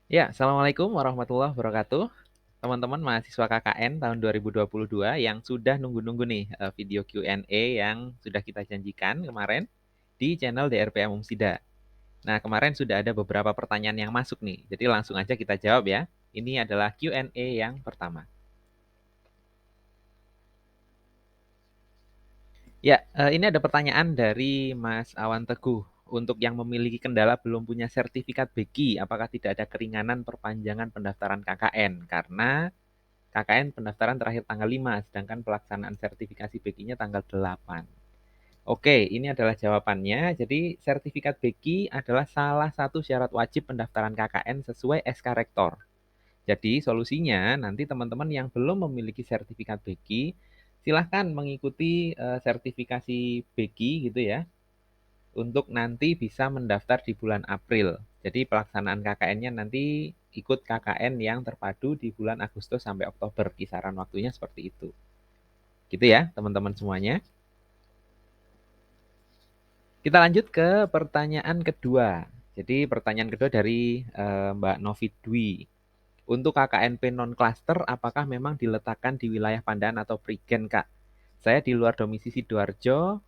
Ya, Assalamualaikum warahmatullahi wabarakatuh. Teman-teman mahasiswa KKN tahun 2022 yang sudah nunggu-nunggu nih video Q&A yang sudah kita janjikan kemarin di channel DRPM Umsida. Nah, kemarin sudah ada beberapa pertanyaan yang masuk nih. Jadi langsung aja kita jawab ya. Ini adalah Q&A yang pertama. Ya, ini ada pertanyaan dari Mas Awan Teguh. Untuk yang memiliki kendala belum punya sertifikat BQ, apakah tidak ada keringanan perpanjangan pendaftaran KKN? Karena KKN pendaftaran terakhir tanggal 5, sedangkan pelaksanaan sertifikasi BQ-nya tanggal 8. Oke, ini adalah jawabannya. Jadi, sertifikat BQ adalah salah satu syarat wajib pendaftaran KKN sesuai SK Rektor. Jadi, solusinya nanti teman-teman yang belum memiliki sertifikat BQ, silahkan mengikuti sertifikasi BQ gitu ya, untuk nanti bisa mendaftar di bulan April. Jadi pelaksanaan KKN-nya nanti ikut KKN yang terpadu di bulan Agustus sampai Oktober. Kisaran waktunya seperti itu. Gitu ya, teman-teman semuanya. Kita lanjut ke pertanyaan kedua. Jadi pertanyaan kedua dari Mbak Novi Dwi. Untuk KKNP non-cluster, apakah memang diletakkan di wilayah Pandaan atau Prigen, Kak? Saya di luar domisili Sidoarjo,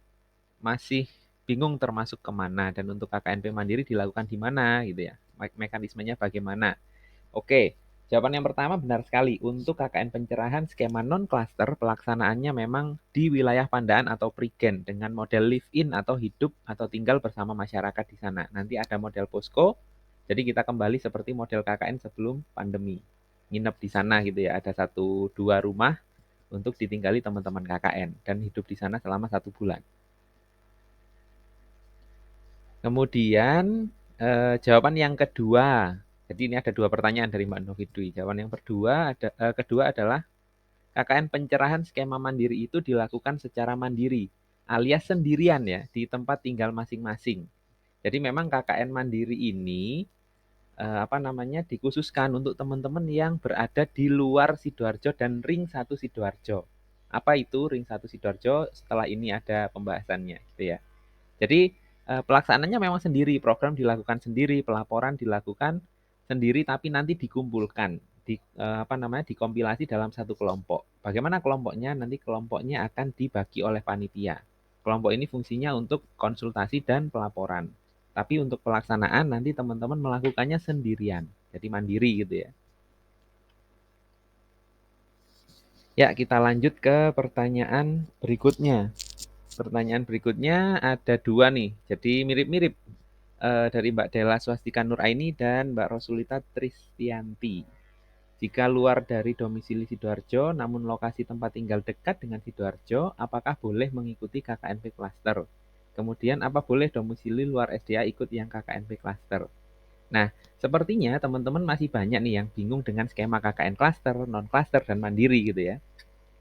masih bingung termasuk kemana, dan untuk KKNP mandiri dilakukan di mana gitu ya, mekanismenya bagaimana. Oke, jawaban yang pertama benar sekali. Untuk KKN pencerahan skema non-cluster, pelaksanaannya memang di wilayah Pandaan atau Prigen dengan model live-in atau hidup atau tinggal bersama masyarakat di sana. Nanti ada model posko, jadi kita kembali seperti model KKN sebelum pandemi. Nginep di sana gitu ya, ada 1-2 rumah untuk ditinggali teman-teman KKN dan hidup di sana selama 1 bulan. Kemudian jawaban yang kedua. Jadi ini ada 2 pertanyaan dari Mbak Novidwi. Jawaban yang kedua adalah KKN pencerahan skema mandiri itu dilakukan secara mandiri alias sendirian ya di tempat tinggal masing-masing. Jadi memang KKN mandiri ini dikhususkan untuk teman-teman yang berada di luar Sidoarjo dan Ring 1 Sidoarjo. Apa itu Ring 1 Sidoarjo? Setelah ini ada pembahasannya gitu ya. Jadi pelaksanaannya memang sendiri, program dilakukan sendiri, pelaporan dilakukan sendiri, tapi nanti dikumpulkan, dikompilasi dalam satu kelompok. Bagaimana kelompoknya? Nanti kelompoknya akan dibagi oleh panitia. Kelompok ini fungsinya untuk konsultasi dan pelaporan. Tapi untuk pelaksanaan nanti teman-teman melakukannya sendirian, jadi mandiri gitu ya. Ya, kita lanjut ke pertanyaan berikutnya. Pertanyaan berikutnya ada 2 nih, jadi mirip-mirip dari Mbak Della Swastika Nuraini dan Mbak Rosulita Tristianti. Jika luar dari domisili Sidoarjo, namun lokasi tempat tinggal dekat dengan Sidoarjo, apakah boleh mengikuti KKNP Cluster? Kemudian, apa boleh domisili luar SDA ikut yang KKNP Cluster? Nah, sepertinya teman-teman masih banyak nih yang bingung dengan skema KKN Cluster, non-cluster, dan mandiri gitu ya.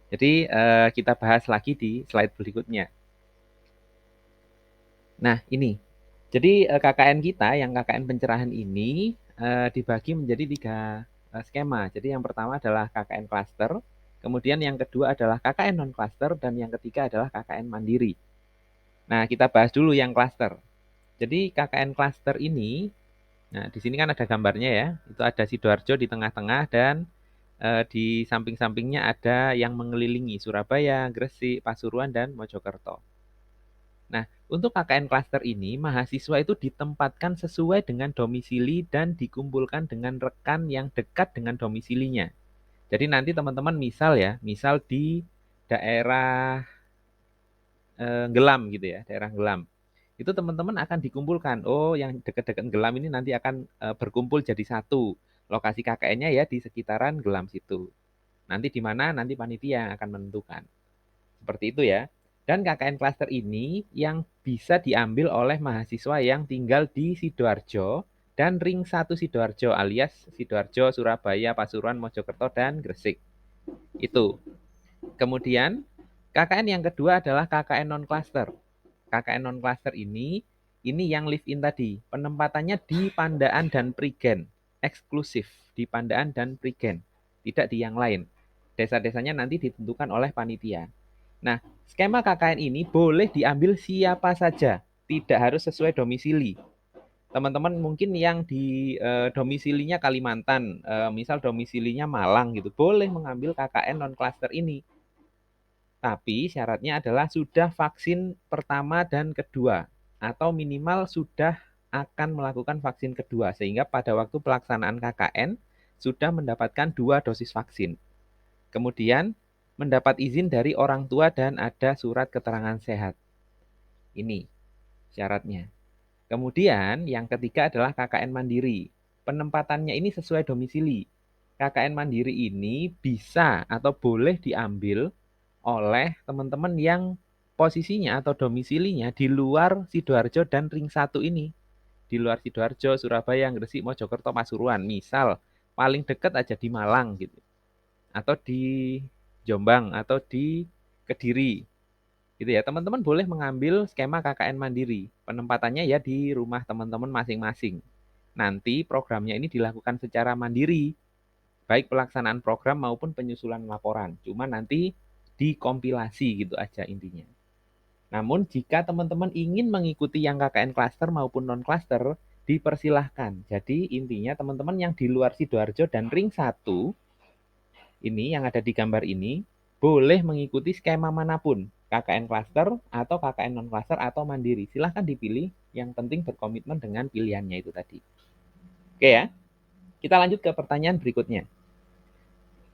Jadi, kita bahas lagi di slide berikutnya. Nah, ini. Jadi KKN kita yang KKN pencerahan ini dibagi menjadi 3 skema. Jadi yang pertama adalah KKN cluster, kemudian yang kedua adalah KKN non cluster, dan yang ketiga adalah KKN mandiri. Nah, kita bahas dulu yang cluster. Jadi KKN cluster ini, nah di sini kan ada gambarnya ya. Itu ada Sidoarjo di tengah-tengah dan di samping-sampingnya ada yang mengelilingi Surabaya, Gresik, Pasuruan, dan Mojokerto. Nah, untuk KKN Cluster ini, mahasiswa itu ditempatkan sesuai dengan domisili dan dikumpulkan dengan rekan yang dekat dengan domisilinya. Jadi nanti teman-teman misal ya, misal di daerah Gelam gitu ya, daerah Gelam. Itu teman-teman akan dikumpulkan. Oh, yang dekat-dekat Gelam ini nanti akan berkumpul jadi satu. Lokasi KKN-nya ya di sekitaran Gelam situ. Nanti di mana nanti panitia yang akan menentukan. Seperti itu ya. Dan KKN cluster ini yang bisa diambil oleh mahasiswa yang tinggal di Sidoarjo dan Ring 1 Sidoarjo alias Sidoarjo, Surabaya, Pasuruan, Mojokerto, dan Gresik. Itu. Kemudian KKN yang kedua adalah KKN non-cluster. KKN non-cluster ini yang live-in tadi. Penempatannya di Pandaan dan Prigen. Eksklusif di Pandaan dan Prigen. Tidak di yang lain. Desa-desanya nanti ditentukan oleh panitia. Nah, skema KKN ini boleh diambil siapa saja, tidak harus sesuai domisili. Teman-teman mungkin yang di domisilinya Kalimantan, misal domisilinya Malang gitu, boleh mengambil KKN non klaster ini. Tapi syaratnya adalah sudah vaksin pertama dan kedua atau minimal sudah akan melakukan vaksin kedua sehingga pada waktu pelaksanaan KKN sudah mendapatkan 2 dosis vaksin. Kemudian mendapat izin dari orang tua dan ada surat keterangan sehat. Ini syaratnya. Kemudian yang ketiga adalah KKN mandiri. Penempatannya ini sesuai domisili. KKN mandiri ini bisa atau boleh diambil oleh teman-teman yang posisinya atau domisilinya di luar Sidoarjo dan Ring 1 ini. Di luar Sidoarjo, Surabaya, Gresik, Mojokerto, Pasuruan. Misal paling dekat aja di Malang gitu. Atau di Jombang atau di Kediri. Gitu ya, teman-teman boleh mengambil skema KKN mandiri. Penempatannya ya di rumah teman-teman masing-masing. Nanti programnya ini dilakukan secara mandiri, baik pelaksanaan program maupun penyusulan laporan. Cuma nanti dikompilasi gitu aja intinya. Namun jika teman-teman ingin mengikuti yang KKN klaster maupun non klaster, dipersilahkan. Jadi intinya teman-teman yang di luar Sidoarjo dan Ring 1 ini yang ada di gambar ini boleh mengikuti skema manapun, KKN klaster atau KKN non klaster atau mandiri. Silahkan dipilih, yang penting berkomitmen dengan pilihannya itu tadi. Oke ya, kita lanjut ke pertanyaan berikutnya.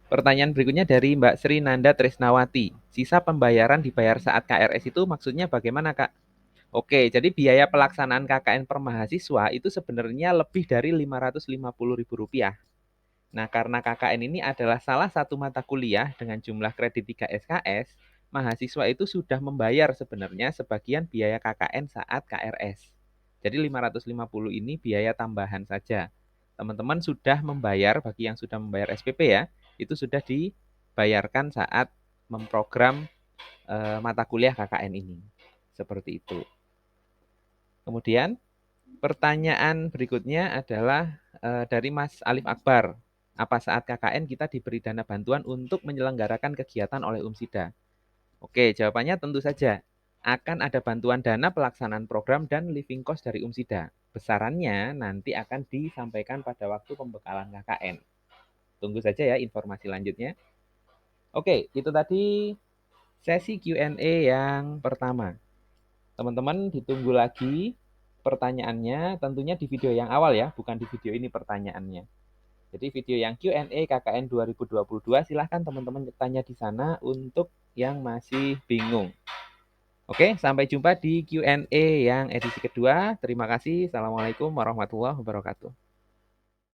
Pertanyaan berikutnya dari Mbak Sri Nanda Trisnawati. Sisa pembayaran dibayar saat KRS itu maksudnya bagaimana, Kak? Oke, jadi biaya pelaksanaan KKN per mahasiswa itu sebenarnya lebih dari Rp550.000. Nah, karena KKN ini adalah salah satu mata kuliah dengan jumlah kredit 3 SKS, mahasiswa itu sudah membayar sebenarnya sebagian biaya KKN saat KRS. Jadi 550 ini biaya tambahan saja. Teman-teman sudah membayar, bagi yang sudah membayar SPP ya, itu sudah dibayarkan saat memprogram mata kuliah KKN ini. Seperti itu. Kemudian pertanyaan berikutnya adalah dari Mas Alif Akbar. Apa saat KKN kita diberi dana bantuan untuk menyelenggarakan kegiatan oleh UMSIDA? Oke, jawabannya tentu saja. Akan ada bantuan dana pelaksanaan program dan living cost dari UMSIDA. Besarannya nanti akan disampaikan pada waktu pembekalan KKN. Tunggu saja ya informasi lanjutnya. Oke, itu tadi sesi Q&A yang pertama. Teman-teman ditunggu lagi pertanyaannya tentunya di video yang awal ya, bukan di video ini pertanyaannya. Jadi video yang Q&A KKN 2022 silahkan teman-teman tanya di sana untuk yang masih bingung. Oke, sampai jumpa di Q&A yang edisi kedua. Terima kasih. Assalamualaikum warahmatullahi wabarakatuh.